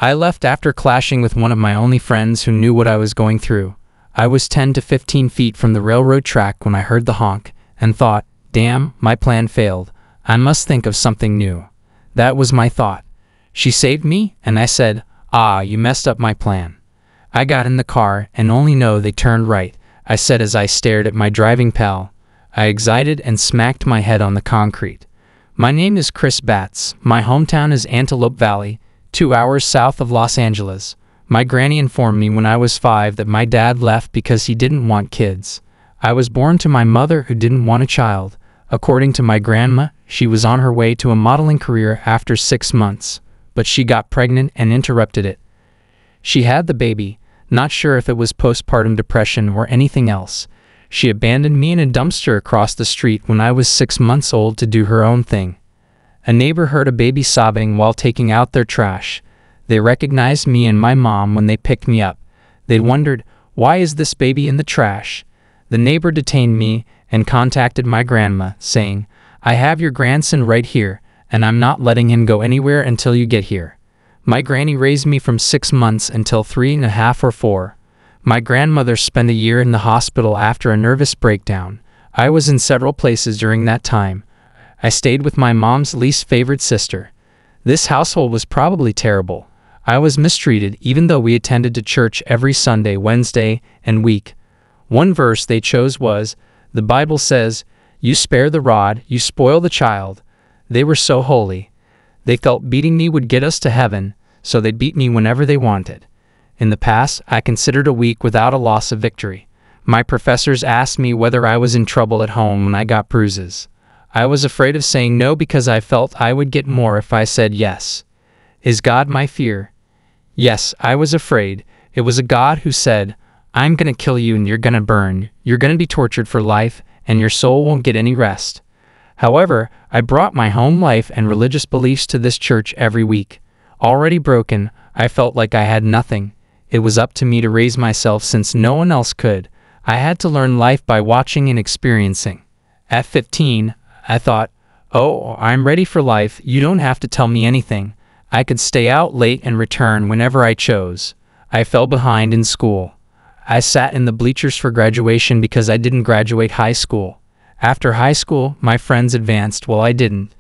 I left after clashing with one of my only friends who knew what I was going through. I was 10 to 15 feet from the railroad track when I heard the honk, and thought, damn, my plan failed. I must think of something new. That was my thought. She saved me, and I said, ah, you messed up my plan. I got in the car, and only know they turned right, I said as I stared at my driving pal. I excited and smacked my head on the concrete. My name is Chris Batts. My hometown is Antelope Valley, 2 hours south of Los Angeles. My granny informed me when I was 5 that my dad left because he didn't want kids. I was born to my mother who didn't want a child. According to my grandma, she was on her way to a modeling career after 6 months, but she got pregnant and interrupted it. She had the baby, not sure if it was postpartum depression or anything else. She abandoned me in a dumpster across the street when I was 6 months old to do her own thing. A neighbor heard a baby sobbing while taking out their trash. They recognized me and my mom when they picked me up. They wondered, why is this baby in the trash? The neighbor detained me and contacted my grandma, saying, I have your grandson right here, and I'm not letting him go anywhere until you get here. My granny raised me from 6 months until 3.5 or 4. My grandmother spent a year in the hospital after a nervous breakdown. I was in several places during that time. I stayed with my mom's least favorite sister. This household was probably terrible. I was mistreated even though we attended to church every Sunday, Wednesday, and week. One verse they chose was, the Bible says, you spare the rod, you spoil the child. They were so holy. They felt beating me would get us to heaven, so they'd beat me whenever they wanted. In the past, I considered a week without a loss of victory. My professors asked me whether I was in trouble at home when I got bruises. I was afraid of saying no because I felt I would get more if I said yes. Is God my fear? Yes, I was afraid. It was a God who said, I'm going to kill you and you're going to burn. You're going to be tortured for life, and your soul won't get any rest. However, I brought my home life and religious beliefs to this church every week. Already broken, I felt like I had nothing. It was up to me to raise myself since no one else could. I had to learn life by watching and experiencing. At 15, I thought, oh, I'm ready for life. You don't have to tell me anything. I could stay out late and return whenever I chose. I fell behind in school. I sat in the bleachers for graduation because I didn't graduate high school. After high school, my friends advanced while I didn't.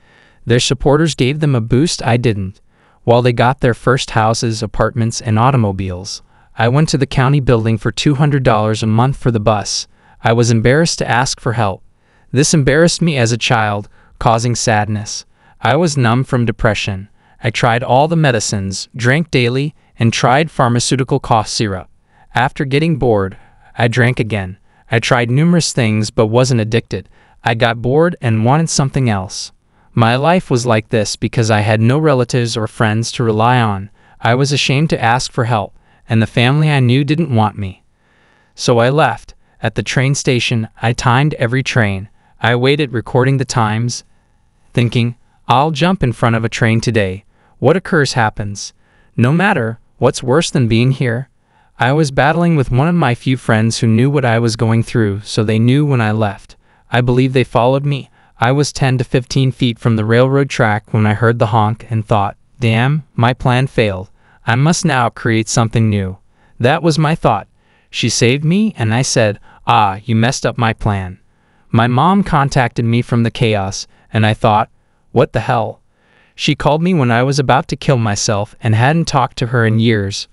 Their supporters gave them a boost I didn't. While they got their first houses, apartments, and automobiles, I went to the county building for $200 a month for the bus. I was embarrassed to ask for help. This embarrassed me as a child, causing sadness. I was numb from depression. I tried all the medicines, drank daily, and tried pharmaceutical cough syrup. After getting bored, I drank again. I tried numerous things but wasn't addicted. I got bored and wanted something else. My life was like this because I had no relatives or friends to rely on. I was ashamed to ask for help, and the family I knew didn't want me. So I left. At the train station, I timed every train. I waited recording the times, thinking, I'll jump in front of a train today. What occurs happens. No matter, what's worse than being here? I was battling with one of my few friends who knew what I was going through, so they knew when I left. I believe they followed me. I was 10 to 15 feet from the railroad track when I heard the honk and thought, damn, my plan failed. I must now create something new. That was my thought. She saved me, and I said, ah, you messed up my plan. My mom contacted me from the chaos, and I thought, what the hell? She called me when I was about to kill myself and hadn't talked to her in years.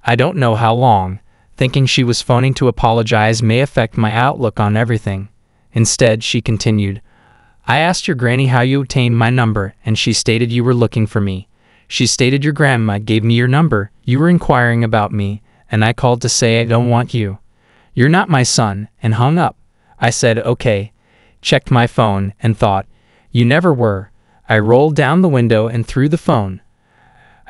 I don't know how long. Thinking she was phoning to apologize may affect my outlook on everything. Instead, she continued, I asked your granny how you obtained my number, and she stated you were looking for me. She stated your grandma gave me your number, you were inquiring about me, and I called to say I don't want you. You're not my son, and hung up. I said, okay. Checked my phone and thought, you never were. I rolled down the window and threw the phone.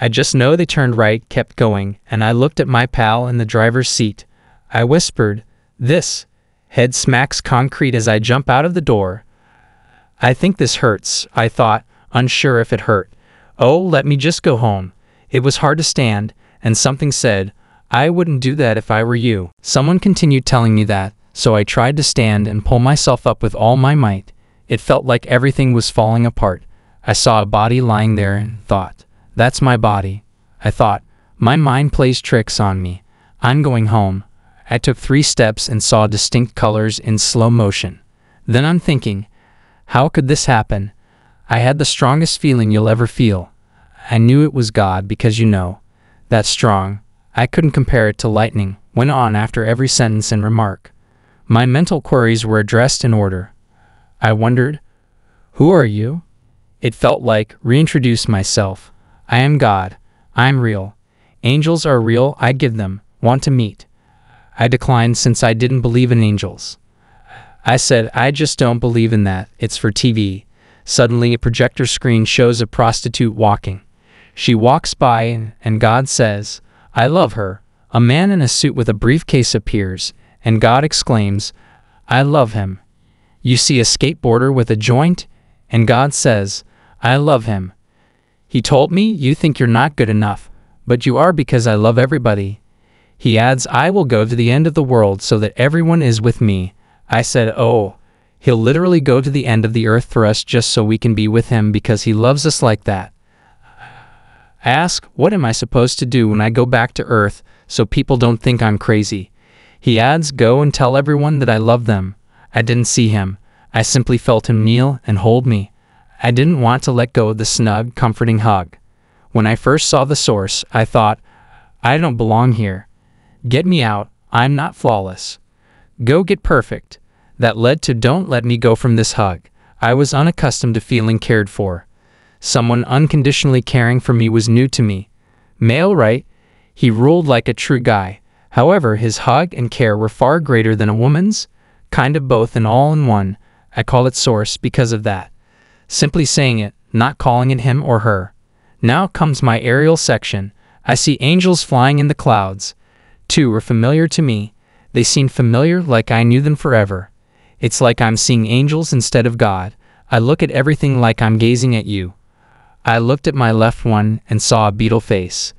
I just know they turned right, kept going, and I looked at my pal in the driver's seat. I whispered, this. Head smacks concrete as I jump out of the door. I think this hurts, I thought, unsure if it hurt. Oh, let me just go home. It was hard to stand, and something said, I wouldn't do that if I were you. Someone continued telling me that, so I tried to stand and pull myself up with all my might. It felt like everything was falling apart. I saw a body lying there and thought, that's my body. I thought, My mind plays tricks on me. I'm going home. I took 3 steps and saw distinct colors in slow motion. Then I'm thinking, how could this happen? I had the strongest feeling you'll ever feel. I knew it was God because that's strong. I couldn't compare it to lightning, went on after every sentence and remark. My mental queries were addressed in order. I wondered, who are you? It felt like reintroduce myself. I am God. I'm real. Angels are real. I give them. Want to meet. I declined since I didn't believe in angels. I said, I just don't believe in that. It's for TV. Suddenly a projector screen shows a prostitute walking. She walks by and God says, I love her. A man in a suit with a briefcase appears, and God exclaims, I love him. You see a skateboarder with a joint, and God says, I love him. He told me, you think you're not good enough, but you are because I love everybody. He adds, I will go to the end of the world so that everyone is with me. I said, oh, he'll literally go to the end of the earth for us just so we can be with him because he loves us like that. I ask, what am I supposed to do when I go back to earth so people don't think I'm crazy? He adds, go and tell everyone that I love them. I didn't see him. I simply felt him kneel and hold me. I didn't want to let go of the snug, comforting hug. When I first saw the source, I thought, I don't belong here. Get me out. I'm not flawless. Go get perfect. That led to don't let me go from this hug. I was unaccustomed to feeling cared for. Someone unconditionally caring for me was new to me. Male, right? He ruled like a true guy. However, his hug and care were far greater than a woman's. Kind of both and all in one. I call it source because of that. Simply saying it, not calling it him or her. Now comes my aerial section. I see angels flying in the clouds. 2 were familiar to me. They seemed familiar, like I knew them forever. It's like I'm seeing angels instead of God. I look at everything like I'm gazing at you. I looked at my left one and saw a beetle face.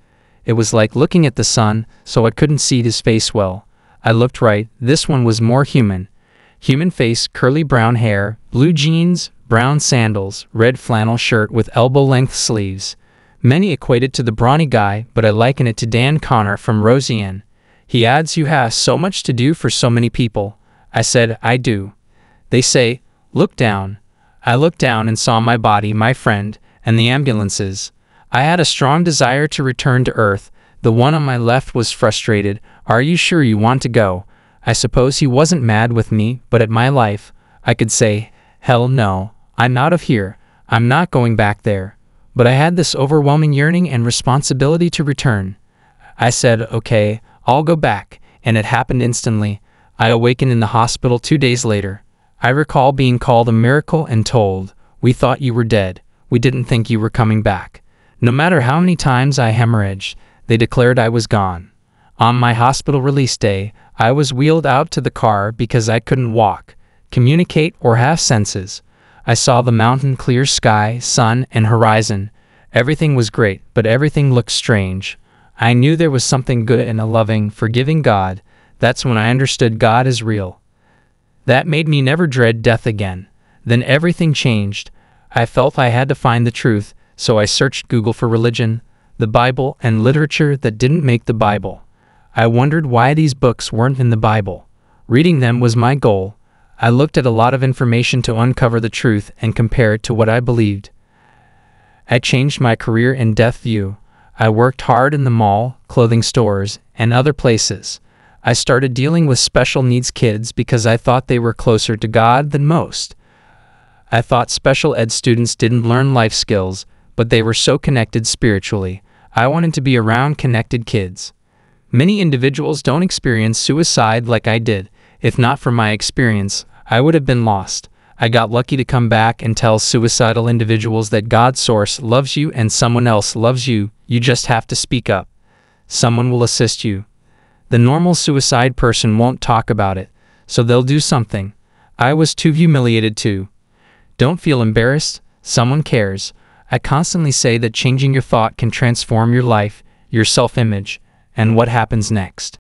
It was like looking at the sun, so I couldn't see his face well. I looked right. This one was more human. Human face, curly brown hair, blue jeans, brown sandals, red flannel shirt with elbow-length sleeves. Many equate it to the brawny guy, but I liken it to Dan Connor from Roseanne. He adds, you have so much to do for so many people. I said, I do. They say, look down. I looked down and saw my body, my friend, and the ambulances. I had a strong desire to return to Earth. The one on my left was frustrated. Are you sure you want to go? I suppose he wasn't mad with me, but at my life, I could say, hell no, I'm out of here. I'm not going back there. But I had this overwhelming yearning and responsibility to return. I said, okay, I'll go back, and it happened instantly. I awakened in the hospital 2 days later. I recall being called a miracle and told, we thought you were dead. We didn't think you were coming back. No matter how many times I hemorrhaged, they declared I was gone. On my hospital release day, I was wheeled out to the car because I couldn't walk, communicate, or have senses. I saw the mountain, clear sky, sun, and horizon. Everything was great, but everything looked strange. I knew there was something good in a loving, forgiving God. That's when I understood God is real. That made me never dread death again. Then everything changed. I felt I had to find the truth, so I searched Google for religion, the Bible, and literature that didn't make the Bible. I wondered why these books weren't in the Bible. Reading them was my goal. I looked at a lot of information to uncover the truth and compare it to what I believed. I changed my career in Death View. I worked hard in the mall, clothing stores, and other places. I started dealing with special needs kids because I thought they were closer to God than most. I thought special ed students didn't learn life skills, but they were so connected spiritually. I wanted to be around connected kids. Many individuals don't experience suicide like I did. If not for my experience, I would have been lost. I got lucky to come back and tell suicidal individuals that God's source loves you and someone else loves you. You just have to speak up. Someone will assist you. The normal suicide person won't talk about it, so they'll do something. I was too humiliated to. Don't feel embarrassed. Someone cares. I constantly say that changing your thought can transform your life, your self-image, and what happens next.